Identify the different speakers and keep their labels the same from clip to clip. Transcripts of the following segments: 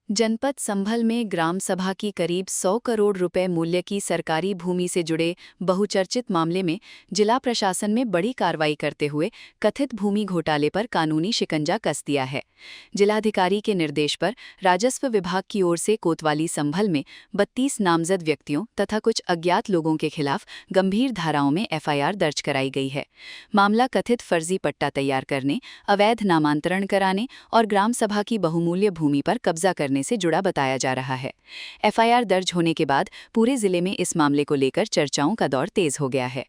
Speaker 1: जनपद संभल में ग्राम सभा की करीब 100 करोड़ रुपए मूल्य की सरकारी भूमि से जुड़े बहुचर्चित मामले में जिला प्रशासन में बड़ी कार्रवाई करते हुए कथित भूमि घोटाले पर कानूनी शिकंजा कस दिया है। जिलाधिकारी के निर्देश पर राजस्व विभाग की ओर से कोतवाली संभल में 32 नामजद व्यक्तियों तथा कुछ अज्ञात लोगों के खिलाफ गंभीर धाराओं में एफआईआर दर्ज कराई गई है। मामला कथित फर्जी पट्टा तैयार करने, अवैध नामांतरण कराने और ग्राम सभा की बहुमूल्य भूमि पर कब्जा करने से जुड़ा बताया जा रहा है। एफआईआर दर्ज होने के बाद पूरे जिले में इस मामले को लेकर चर्चाओं का दौर तेज हो गया है।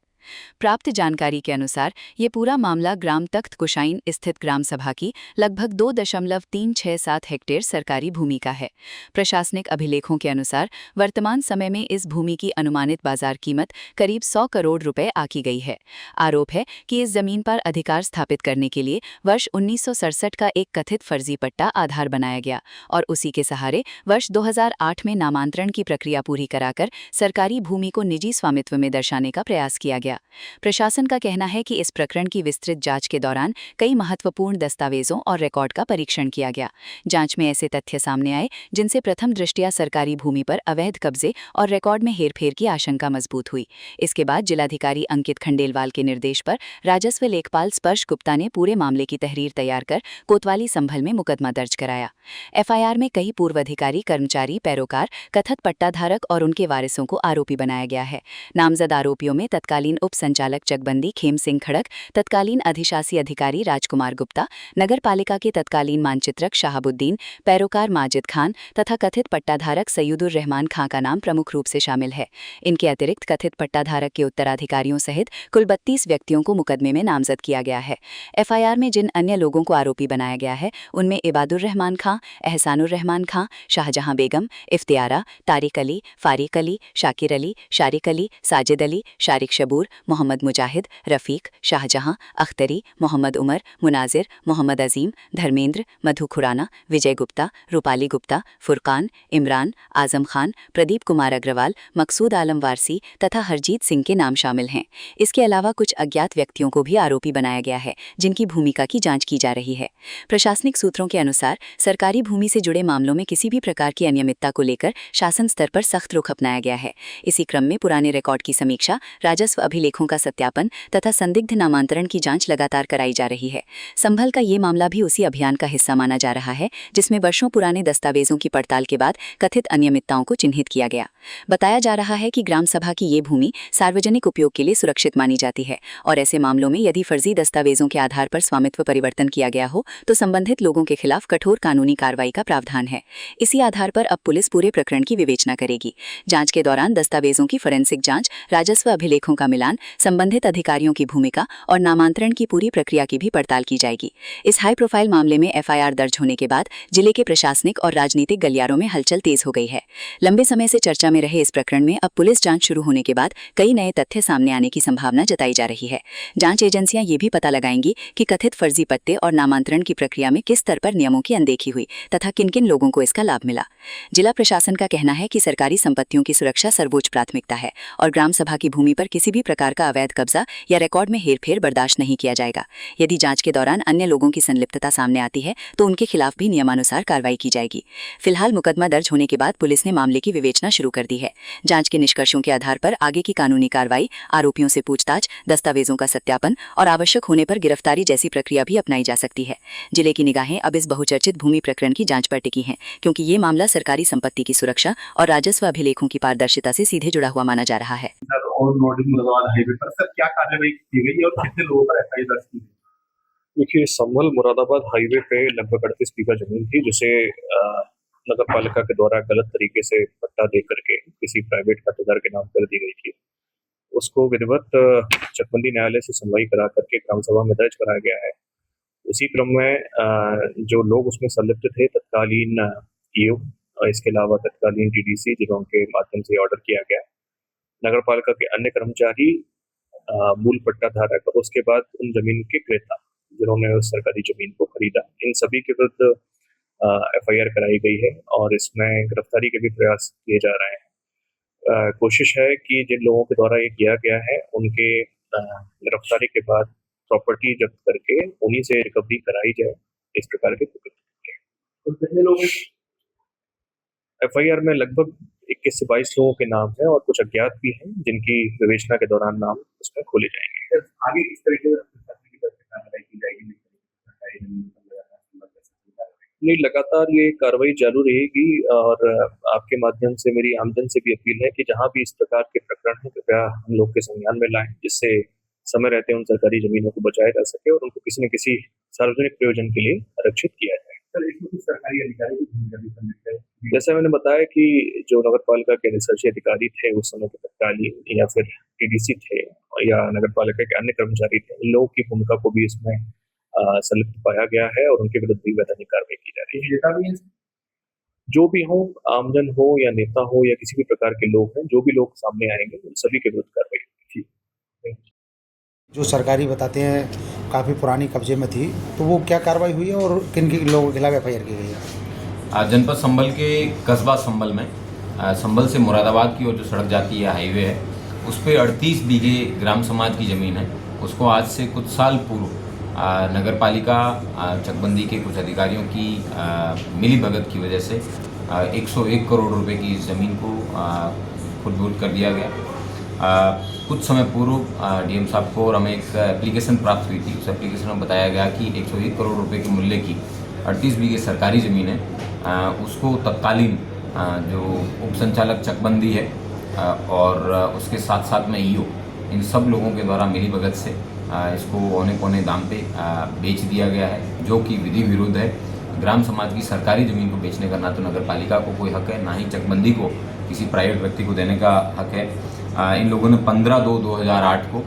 Speaker 1: प्राप्त जानकारी के अनुसार ये पूरा मामला ग्राम तख्त कुशाइन स्थित ग्राम सभा की लगभग 2.367 हेक्टेयर सरकारी भूमि का है। प्रशासनिक अभिलेखों के अनुसार वर्तमान समय में इस भूमि की अनुमानित बाजार कीमत करीब 100 करोड़ रुपए आकी गई है। आरोप है कि इस जमीन पर अधिकार स्थापित करने के लिए वर्ष 1967 का एक कथित फर्जी पट्टा आधार बनाया गया और उसी के सहारे वर्ष 2008 में नामांतरण की प्रक्रिया पूरी कराकर सरकारी भूमि को निजी स्वामित्व में दर्शाने का प्रयास किया गया। प्रशासन का कहना है कि इस प्रकरण की विस्तृत जांच के दौरान कई महत्वपूर्ण दस्तावेजों और रिकॉर्ड का परीक्षण किया गया। जांच में ऐसे तथ्य सामने आए जिनसे प्रथम दृष्टया सरकारी भूमि पर अवैध कब्जे और रिकॉर्ड में हेरफेर की आशंका मजबूत हुई। इसके बाद जिलाधिकारी अंकित खंडेलवाल के निर्देश पर राजस्व लेखपाल स्पर्श गुप्ता ने पूरे मामले की तहरीर तैयार कर कोतवाली संभल में मुकदमा दर्ज कराया। एफआईआर में कई पूर्व अधिकारी, कर्मचारी, पैरोकार, कथित पट्टाधारक और उनके वारिसों को आरोपी बनाया गया है। नामजद आरोपियों में तत्कालीन उप संचालक चकबंदी खेम सिंह खड़क, तत्कालीन अधिशासी अधिकारी राजकुमार गुप्ता, नगर पालिका के तत्कालीन मानचित्रक शाहबुद्दीन, पैरोकार माजिद खान तथा कथित पट्टाधारक सैयदुर रहमान खां का नाम प्रमुख रूप से शामिल है। इनके अतिरिक्त कथित पट्टाधारक के उत्तराधिकारियों सहित कुल 32 व्यक्तियों को मुकदमे में नामजद किया गया है। एफआईआर में जिन अन्य लोगों को आरोपी बनाया गया है उनमें इबादुर रहमान खां, एहसानुर रहमान खां, शाहजहां बेगम, इफ्तियारा, तारिक अली, फारिक अली, शाकिर अली, शारिक अली, साजिद अली, शारिक शबूर, मोहम्मद मुजाहिद, रफ़ीक, शाहजहां, अख्तरी, मोहम्मद उमर, मुनाजिर, मोहम्मद अजीम, धर्मेंद्र, मधु खुराना, विजय गुप्ता, रूपाली गुप्ता, फुरकान, इमरान, आजम खान, प्रदीप कुमार अग्रवाल, मकसूद आलम वारसी तथा हरजीत सिंह के नाम शामिल हैं। इसके अलावा कुछ अज्ञात व्यक्तियों को भी आरोपी बनाया गया है जिनकी भूमिका की जांच की जा रही है। प्रशासनिक सूत्रों के अनुसार सरकारी भूमि से जुड़े मामलों में किसी भी प्रकार की अनियमितता को लेकर शासन स्तर पर सख्त रुख अपनाया गया है। इसी क्रम में पुराने रिकॉर्ड की समीक्षा, राजस्व अभिलेखों का सत्यापन तथा संदिग्ध नामांतरण की जांच लगातार कराई जा रही है। संभल का ये मामला भी उसी अभियान का हिस्सा माना जा रहा है जिसमें वर्षों पुराने दस्तावेजों की पड़ताल के बाद कथित अनियमितताओं को चिन्हित किया गया। बताया जा रहा है कि ग्राम सभा की ये भूमि सार्वजनिक उपयोग के लिए सुरक्षित मानी जाती है और ऐसे मामलों में यदि फर्जी दस्तावेजों के आधार पर स्वामित्व परिवर्तन किया गया हो तो संबंधित लोगों के खिलाफ कठोर कानूनी कार्रवाई का प्रावधान है। इसी आधार पर अब पुलिस पूरे प्रकरण की विवेचना करेगी। जांच के दौरान दस्तावेजों की फोरेंसिक जांच, राजस्व अभिलेखों का मिलान, संबंधित अधिकारियों की भूमिका और नामांतरण की पूरी प्रक्रिया की भी पड़ताल की जाएगी। इस हाई प्रोफाइल मामले में एफआईआर दर्ज होने के बाद जिले के प्रशासनिक और राजनीतिक गलियारों में हलचल तेज हो गई है। लंबे समय से चर्चा में रहे इस प्रकरण में अब पुलिस जांच शुरू होने के बाद कई नए तथ्य सामने आने की संभावना जताई जा रही है। जांच एजेंसियां ये भी पता लगाएंगी कि कथित फर्जी पट्टे और नामांतरण की प्रक्रिया में किस स्तर पर नियमों की अनदेखी हुई तथा किन किन लोगों को इसका लाभ मिला। जिला प्रशासन का कहना है कि सरकारी संपत्तियों की सुरक्षा सर्वोच्च प्राथमिकता है और ग्राम सभा की भूमि पर किसी भी प्रकार का अवैध कब्जा या रिकॉर्ड में हेरफेर बर्दाश्त नहीं किया जाएगा। यदि जांच के दौरान अन्य लोगों की संलिप्तता सामने आती है तो उनके खिलाफ भी नियमानुसार कार्रवाई की जाएगी। फिलहाल मुकदमा दर्ज होने के बाद पुलिस ने मामले की विवेचना शुरू कर दी है। जांच के निष्कर्षों के आधार पर आगे की कानूनी कार्रवाई, आरोपियों से पूछताछ, दस्तावेजों का सत्यापन और आवश्यक होने पर गिरफ्तारी जैसी प्रक्रिया भी अपनाई जा सकती है। जिले की निगाहें अब इस बहुचर्चित भूमि प्रकरण की जांच पर टिकी हैं क्योंकि ये मामला सरकारी संपत्ति की सुरक्षा और राजस्व अभिलेखों की पारदर्शिता से सीधे जुड़ा हुआ माना जा रहा है।
Speaker 2: और लोडिंग मुरादाबाद हाईवे पर सर क्या कार्रवाई की गई और कितने लोगों पर एफआईआर दर्ज की गई?
Speaker 3: देखिए, संभल मुरादाबाद हाईवे पे लगभग 38 बीघा जमीन थी जिसे नगर पालिका के द्वारा गलत तरीके से पट्टा दे करके किसी प्राइवेट खातेदार के नाम कर दी गई थी। उसको विधिवत चकबंदी न्यायालय से सुनवाई करा करके ग्राम सभा में दर्ज कराया गया है। उसी क्रम में जो लोग उसमें संलिप्त थे, तत्कालीन ईओ, इसके अलावा तत्कालीन टीडीसी जिनके माध्यम से ऑर्डर किया गया, नगर पालिका के अन्य कर्मचारी, मूल पट्टाधारक और उसके बाद उन जमीन के क्रेता जिन्होंने उस सरकारी जमीन को खरीदा, इन सभी के विरुद्ध एफआईआर कराई गई है और इसमें गिरफ्तारी के भी प्रयास किए जा रहे हैं। कोशिश है कि जिन लोगों के द्वारा ये किया गया है उनके गिरफ्तारी के बाद प्रॉपर्टी जब्त करके उन्हीं से रिकवरी कराई जाए, इस प्रकार के
Speaker 2: तो कितने लोग
Speaker 3: एफआईआर में लगभग 21 से 22 लोगों के नाम हैं और कुछ अज्ञात भी हैं जिनकी विवेचना के दौरान नाम उसमें खोले जाएंगे।
Speaker 2: सर, आगे किस तरीके से प्रशासन की तरफ से कार्रवाई की जाएगी सरकारी जमीन पर लगातार संबल कैसे कार्रवाई?
Speaker 3: नहीं, लगातार ये कार्रवाई चालू रहेगी और आपके माध्यम से मेरी आमजन से भी अपील है कि जहां भी इस प्रकार के प्रकरण हैं कृपया हम लोग के संज्ञान में लाएं, जिससे समय रहते उन सरकारी जमीनों को बचाया जा सके और उनको किसी न किसी सार्वजनिक प्रयोजन के लिए आरक्षित किया जाए।
Speaker 2: सर, इसमें कुछ सरकारी अधिकारी की भूमिका भी सम्मिलित है।
Speaker 3: जैसे मैंने बताया कि जो नगर पालिका के रिसर्च अधिकारी थे उस समय के तत्कालीन या फिर टीडीसी थे या नगर पालिका के अन्य कर्मचारी थे, इन लोगों की भूमिका को भी इसमें संलिप्त पाया गया है और उनके विरुद्ध भी वैधानिक कार्रवाई की जा रही है।
Speaker 2: नेता भी हैं?
Speaker 3: जो भी हो, आमजन हो या नेता हो या किसी भी प्रकार के लोग हैं, जो भी लोग सामने आएंगे उन सभी के विरुद्ध कार्रवाई होगी।
Speaker 4: जो सरकारी बताते हैं काफ़ी पुरानी कब्जे में थी, तो वो क्या कार्रवाई हुई है और किन किन लोगों के खिलाफ एफआईआर की गई है?
Speaker 5: जनपद संभल के कस्बा संभल में संभल से मुरादाबाद की ओर जो सड़क जाती है, हाईवे है, उस पर 38 बीघे ग्राम समाज की ज़मीन है। उसको आज से कुछ साल पूर्व नगर पालिका चकबंदी के कुछ अधिकारियों की मिली भगत की वजह से 101 करोड़ रुपए की इस ज़मीन को खुर्द कर दिया गया। कुछ समय पूर्व डीएम साहब को और हमें एक एप्लीकेशन प्राप्त हुई थी। उस एप्लीकेशन में बताया गया कि 101 करोड़ रुपए के मूल्य की 38 बीघे सरकारी ज़मीन है, उसको तत्कालीन जो उप संचालक चकबंदी है और उसके साथ साथ में ईओ, इन सब लोगों के द्वारा मिली भगत से इसको औने पौने दाम पे बेच दिया गया है, जो कि विधि विरुद्ध है। ग्राम समाज की सरकारी ज़मीन को बेचने का ना तो नगर पालिका को कोई हक है, ना ही चकबंदी को किसी प्राइवेट व्यक्ति को देने का हक है। इन लोगों ने 15/2/2008 को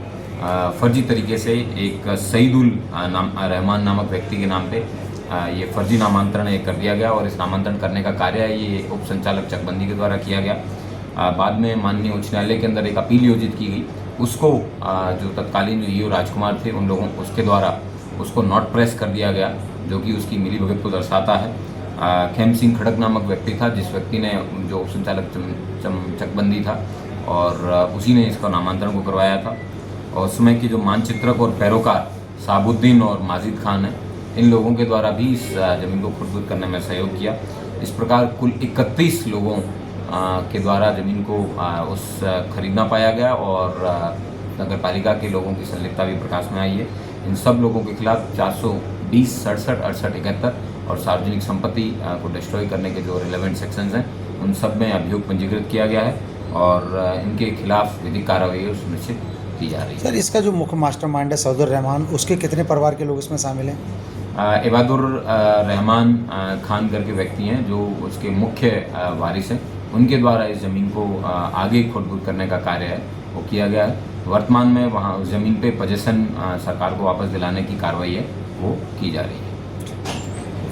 Speaker 5: फर्जी तरीके से एक सईदुल रहमान नामक व्यक्ति के नाम पे ये फर्जी नामांतरण कर दिया गया और इस नामांतरण करने का कार्य ये उप संचालक चकबंदी के द्वारा किया गया। बाद में माननीय उच्च न्यायालय के अंदर एक अपील योजित की गई। उसको जो तत्कालीन जो ईओ राजकुमार थे, उन लोगों उसके द्वारा उसको नॉट प्रेस कर दिया गया, जो कि उसकी मिली भगत को दर्शाता है। खेम सिंह खड़क नामक व्यक्ति था, जिस व्यक्ति ने जो उप संचालक चकबंदी था और उसी ने इसका नामांतरण को करवाया था। और उस समय के जो मानचित्रक और पैरोकार साबुद्दीन और माजिद खान है, इन लोगों के द्वारा भी इस ज़मीन को खुर्द करने में सहयोग किया। इस प्रकार कुल 31 लोगों के द्वारा ज़मीन को उस खरीदना पाया गया और नगर पालिका के लोगों की संलिप्तता भी प्रकाश में आई है। इन सब लोगों के खिलाफ 420, 67, 68, 71 और सार्वजनिक संपत्ति को डिस्ट्रॉय करने के जो रिलेवेंट सेक्शंस हैं, उन सब में अभियोग पंजीकृत किया गया है और इनके खिलाफ विधिक कार्रवाई सुनिश्चित की जा रही है।
Speaker 4: सर, इसका जो मुख्य मास्टरमाइंड है सऊदुर रहमान, उसके कितने परिवार के लोग इसमें शामिल हैं?
Speaker 5: इबादुर रहमान खान करके व्यक्ति हैं जो उसके मुख्य वारिस हैं। उनके द्वारा इस ज़मीन को आगे खुर्द करने का कार्य है वो किया गया है। वर्तमान में वहाँ उस ज़मीन पे पोजेसन सरकार को वापस दिलाने की कार्रवाई है वो की जा रही है।